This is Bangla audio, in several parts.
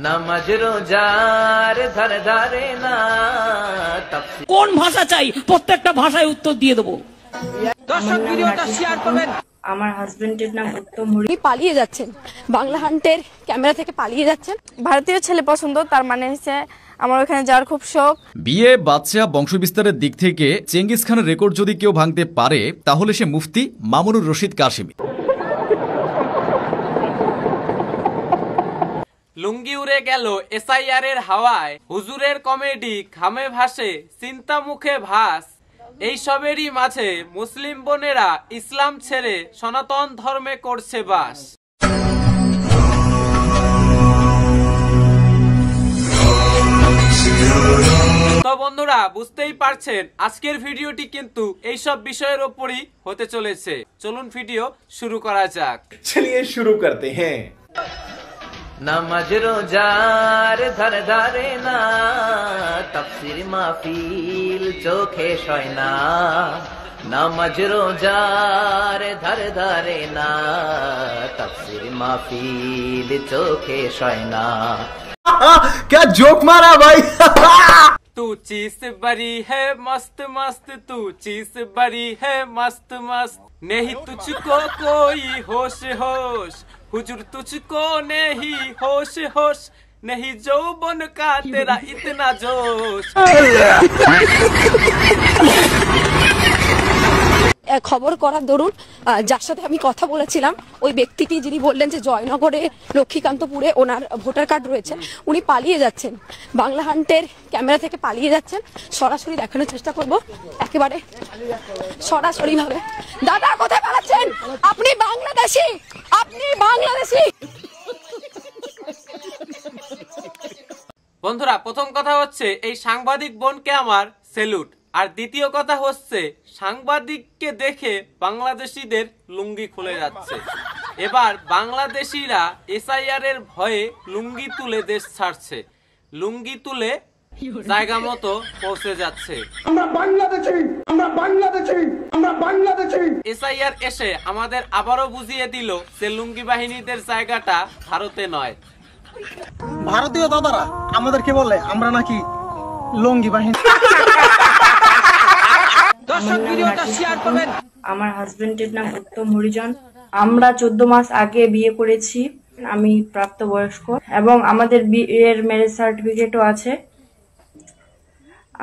নামাজ রোজার ধারে ধারে না। কোন ভাষা চাই প্রত্যেকটা ভাষায় উত্তর দিয়ে দেবো। দর্শক ভিডিওটা শেয়ার করবেন। আমার হাজবেন্ডের নাম উত্তম হরি। পালিয়ে যাচ্ছেন, বাংলা হান্টের ক্যামেরা থেকে পালিয়ে যাচ্ছেন। ভারতীয় ছেলে পছন্দ, তার মানে হচ্ছে আমার ওখানে যাওয়ার খুব শখ। বিয়ে, বাচ্চা, বংশবিস্তারের দিক থেকে চেঙ্গিস খানের রেকর্ড যদি কেউ ভাঙতে পারে তাহলে সে মুফতি মামুনুর রশিদ কাশিমি। লুঙ্গি উড়ে গেল এসআইআর এর হাওয়ায়, হুজুরের কমেডি ঘামে ভাসে, চিন্তা মুখে ভাস। এইসবেরই মাঝে মুসলিম বোনেরা ইসলাম ছেড়ে সনাতন ধর্মে করছে বাস। তো বন্ধুরা, বুঝতেই পারছেন আজকের ভিডিওটি কিন্তু এইসব বিষয়ের উপরই হতে চলেছে। চলুন ভিডিও শুরু করা যাক। চলিয়ে শুরু করতে হ্যাঁ। নামাজ রোজার ধারে ধারে না, তাফসীর মাহফিল চোখে সয় না। নামাজ রোজার ধারে ধারে না, তাফসীর মাহফিল চোখে সয় না। क्या जोक मारा भाई। तू चीज बड़ी है मस्त मस्त, तू चीज बड़ी है मस्त मस्त। नहीं तुझको कोई होश होश, हुजूर तुझको नहीं होश होश। नहीं যৌবন का तेरा इतना जोश। খবর করার দরুন যার সাথে আমি কথা বলেছিলাম, ওই ব্যক্তিটি যিনি বললেন যে জয়নগরে লক্ষ্মীকান্তপুরে ওনার ভোটার কার্ড রয়েছে, উনি পালিয়ে যাচ্ছেন, বাংলা হান্টের ক্যামেরা থেকে পালিয়ে যাচ্ছেন। সরাসরি দেখানোর চেষ্টা করব, একেবারে সরাসরি ভাবে। দাদা কোথায় পালাচ্ছেন? আপনি বাংলাদেশি, আপনি বাংলাদেশি। বন্ধুরা, প্রথম কথা হচ্ছে এই সাংবাদিক বোনকে আমার সেলুট। আর দ্বিতীয় কথা হচ্ছে সাংবাদিককে দেখে বাংলাদেশিদের লুঙ্গি খুলে যাচ্ছে। এবার বাংলাদেশিরা এসআইআর এর ভয়ে লুঙ্গি তুলে দেশ ছাড়ছে, লুঙ্গি তুলে জায়গা মতো পৌঁছে যাচ্ছে। আমরা বাংলাদেশি, আমরা বাংলাদেশি, আমরা বাংলাদেশি। এসআইআর এসে আমাদের আবারও বুঝিয়ে দিল যে লুঙ্গি বাহিনীদের জায়গাটা ভারতে নয়। ভারতীয় দাদারা আমাদেরকে বলে আমরা নাকি লুঙ্গি বাহিনী। দর্শক ভিডিওটা শেয়ার করবেন। আমার হাজবেন্ডের নাম উত্তম হরিজন। আমরা 14 মাস আগে বিয়ে করেছি। আমি প্রাপ্তবয়স্ক এবং আমাদের বিয়ের ম্যারেজ সার্টিফিকেটও আছে।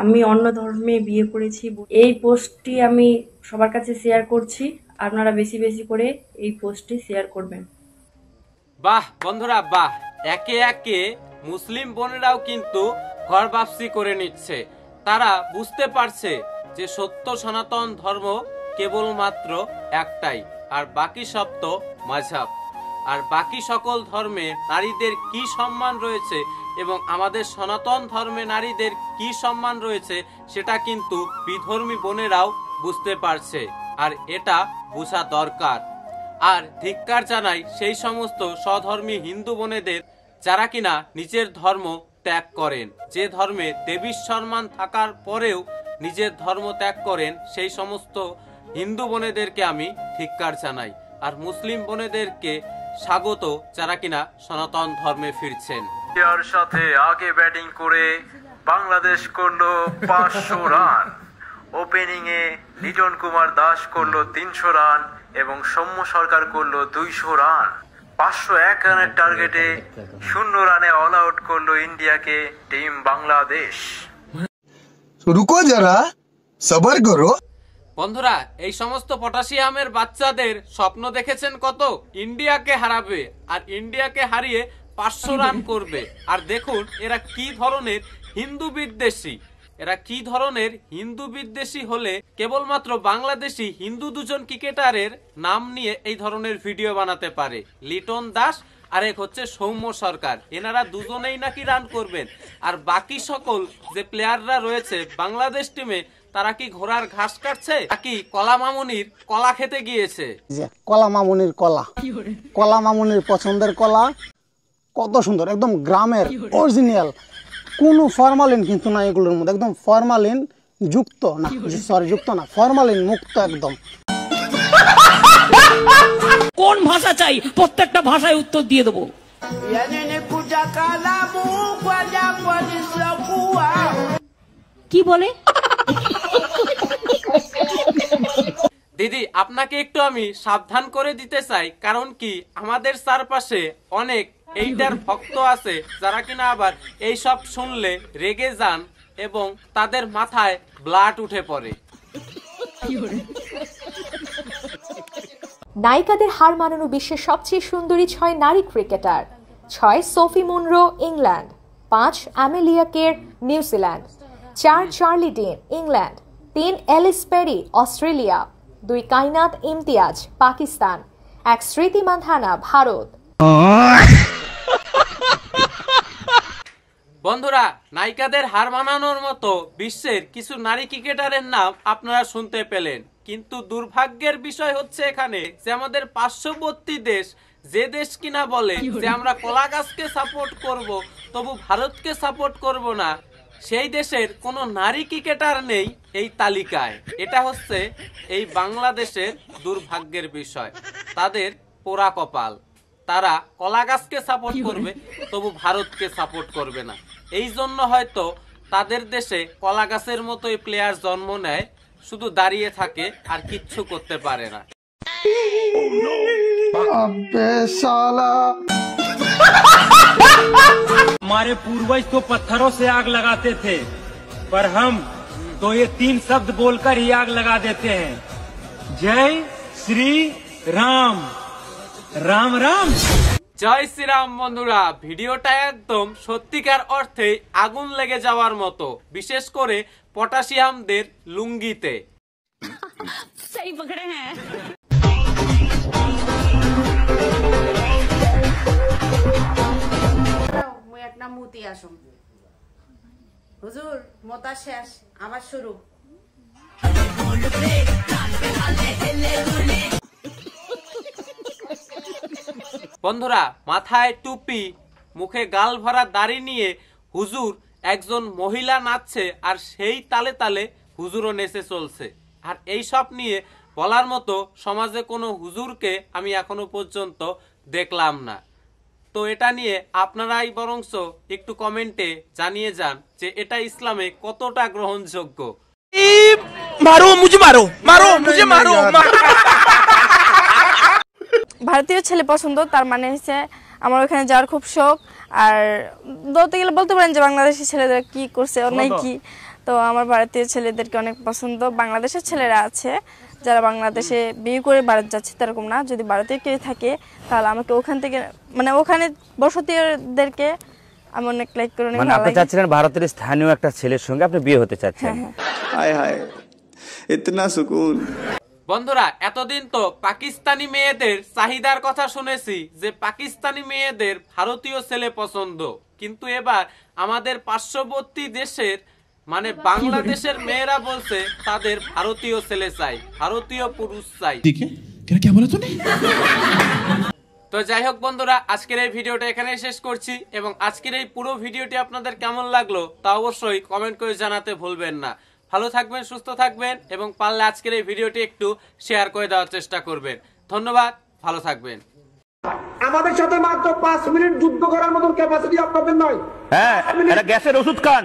আমি অন্য ধর্মে বিয়ে করেছি। এই পোস্টটি আমি সবার কাছে শেয়ার করছি, আপনারা বেশি বেশি করে এই পোস্টটি শেয়ার করবেন। বাহ বন্ধুরা বাহ, একে একে মুসলিম বোনেরাও কিন্তু ঘর বাপসি করে নিচ্ছে। তারা বুঝতে পারছে যে সত্য সনাতন ধর্ম কেবলমাত্র একটাই, আর বাকি সব তো মাযহাব। আর বাকি সকল ধর্মে নারীদের কি সম্মান রয়েছে এবং আমাদের সনাতন ধর্মে নারীদের কি সম্মান রয়েছে সেটা কিন্তু বিধর্মী বোনেরাও বুঝতে পারছে, আর এটা বোঝা দরকার। আর ধিক্কার জানাই সেই সমস্ত স্বধর্মী হিন্দু বোনেদের যারা কিনা নিজের ধর্ম ত্যাগ করেন, যে ধর্মে দেবীর সম্মান থাকার পরেও নিজের ধর্ম ত্যাগ করেন, সেই সমস্ত হিন্দু বোনেদেরকে আমি ধিক্কার জানাই। আর মুসলিম বোনেদেরকে স্বাগত যারা কিনা সনাতন ধর্মে ফিরছেন। ইন্ডিয়ার সাথে আগে ব্যাটিং করে বাংলাদেশ করলো 500 রান। ওপেনিং এ লিটন কুমার দাস করলো 300 রান এবং সৌম্য সরকার করলো 200 রান। 501 রানের টার্গেটে 0 রানে অল আউট করলো ইন্ডিয়াকে টিম বাংলাদেশ। রুকো যারা, সবার করো। বন্ধুরা, এই সমস্ত পটাশিয়ামের বাচ্চাদের স্বপ্ন দেখেছেন কত? ইন্ডিয়াকে হারাবে, আর ইন্ডিয়াকে হারিয়ে 500 রান করবে। আর দেখুন এরা কি ধরনের হিন্দু বিদ্বেষী, এরা কি ধরনের হিন্দু বিদ্বেষী হলে কেবলমাত্র বাংলাদেশি হিন্দু দুজন ক্রিকেটারের নাম নিয়ে এই ধরনের ভিডিও বানাতে পারে। লিটন দাস আর এক হচ্ছে সৌম্য সরকার, এনারা দুজনেই নাকি রান করবেন। আর বাকি সকল যে প্লেয়াররা রয়েছে বাংলাদেশ টিমে, তারা কি ঘোড়ার ঘাস কাটছে নাকি কলা মামুনির কলা খেতে গিয়েছে? কলা মামুনির কলা, কলা মামুনির পছন্দের কলা, কত সুন্দর, একদম গ্রামের অরিজিনাল, কোনো ফরমালিন কিন্তু না এগুলোর মধ্যে, একদম ফরমালিন যুক্ত না, সরি যুক্ত না, ফরমালিন মুক্ত একদম। কোন ভাষা চাই প্রত্যেকটা ভাষায় উত্তর দিয়ে দেবো। কি বলে? দিদি, আপনাকে একটু আমি সাবধান করে দিতে চাই, কারণ কি আমাদের চারপাশে অনেক এইটার ভক্ত আছে যারা কিনা আবার এই সব শুনলে রেগে যান এবং তাদের মাথায় ব্লাড উঠে পড়ে। নায়িকাদের হার মানানো বিশ্বের সবচেয়ে সুন্দরী 6 নারী cricketer. 6 Sophie Munro England, 5 Amelia Kerr New Zealand, 4 Charlie Dean England, 3 Ellyse Perry Australia, 2 Kainat Imtiaz Pakistan, 1 Smriti Mandhana Bharat. বন্ধুরা, নায়িকাদের হার মানানোর মতো বিশ্বের কিছু নারী ক্রিকেটারের নাম আপনারা শুনতে পেলেন, কিন্তু দুর্ভাগ্যের বিষয় হচ্ছে এখানে যে আমাদের পার্শ্ববর্তী দেশ, যে দেশ কিনা বলে যে আমরা কলা গাছকে সাপোর্ট করব তবু ভারতকে সাপোর্ট করব না, সেই দেশের কোনো নারী ক্রিকেটার নেই এই তালিকায়। এটা হচ্ছে এই বাংলাদেশের দুর্ভাগ্যের বিষয়, তাদের পোড়া কপাল। তারা কলা গাছকে সাপোর্ট করবে তবু ভারতকে সাপোর্ট করবে না। এই জন্য হয়তো তাদের দেশে কলা গাছের মতোই প্লেয়ার জন্ম নেয়, শুধু দাঁড়িয়ে থাকে আর কিচ্ছু করতে পারে না। हमारे पूर्वज तो पत्थरों से आग लगाते थे, पर हम तो ये 3 शब्द बोलकर ही आग लगा देते हैं। जय श्री राम। রাম রাম। জয় শ্রীরাম। বন্ধুরা, ভিডিওটা একদম সত্যিকার অর্থে আগুন লেগে যাওয়ার মতো, বিশেষ করে পটাশিয়ামদের লুঙ্গিতে। সহি পকড়ে হ্যাঁ। মুই একটা মুতি আসুম। হুজুর মোতা শেষ, আবার শুরু। বন্ধুরা, মাথায় টুপি, মুখে গাল ভরা দাড়ি নিয়ে হুজুর একজন মহিলা নাচছে, আর সেই তালে তালে হুজুরও নেচে চলছে। আর এই সব নিয়ে বলার মতো সমাজে কোনো হুজুরকে আমি এখনো পর্যন্ত দেখলাম না। তো এটা নিয়ে আপনারাই বরংস একটু কমেন্টে জানিয়ে যান যে এটা ইসলামে কতটা গ্রহণযোগ্য। মারো মুঝে, মারো মারো মুঝে, মারো। ভারতীয় ছেলে পছন্দ, তার মানে হচ্ছে আমার ওখানে যাওয়ার খুব শখ। আর বলতে গেলে বলতে পারেন যে বাংলাদেশের ছেলেদের কি করছে অনেক কি, তো আমার ভারতীয় ছেলেদেরকে অনেক পছন্দ। বাংলাদেশের ছেলেরা আছে যারা বাংলাদেশে বিয়ে করে ভারত যাচ্ছে, তেরকম না। যদি ভারতীয় কেউ থাকে তাহলে আমাকে ওখান থেকে, মানে ওখানে বসতিদেরকে আমি অনেক লাইক করে। মানে আপনি চাচ্ছিলেন ভারতের স্থানীয় একটা ছেলের সঙ্গে আপনি বিয়ে হতে চাচ্ছেন? হায় হায়, ইতনা সুকুন। বন্ধুরা, এতদিন তো পাকিস্তানি মেয়েদের চাহিদার কথা শুনেছি যে পাকিস্তানি মেয়েদের ভারতীয় ছেলে পছন্দ, কিন্তু এবার আমাদের পার্শ্ববর্তী দেশের মানে বাংলাদেশের মেয়েরা বলছে তাদের ভারতীয় ছেলে চাই, ভারতীয় পুরুষ চাই। তো যাই হোক বন্ধুরা, আজকের এই ভিডিওটা এখানেই শেষ করছি, এবং আজকের এই পুরো ভিডিওটি আপনাদের কেমন লাগলো তা অবশ্যই কমেন্ট করে জানাতে ভুলবেন না। ভালো থাকবেন, সুস্থ থাকবেন, এবং পারলে আজকের এই ভিডিওটি একটু শেয়ার করে দেওয়ার চেষ্টা করবেন। ধন্যবাদ, ভালো থাকবেন। আমাদের সাথে মাত্র 5 মিনিট যুদ্ধ করার মতো ক্যাপাসিটি আপনাদের নয়। হ্যাঁ, এটা গ্যাসের ওষুধ খান।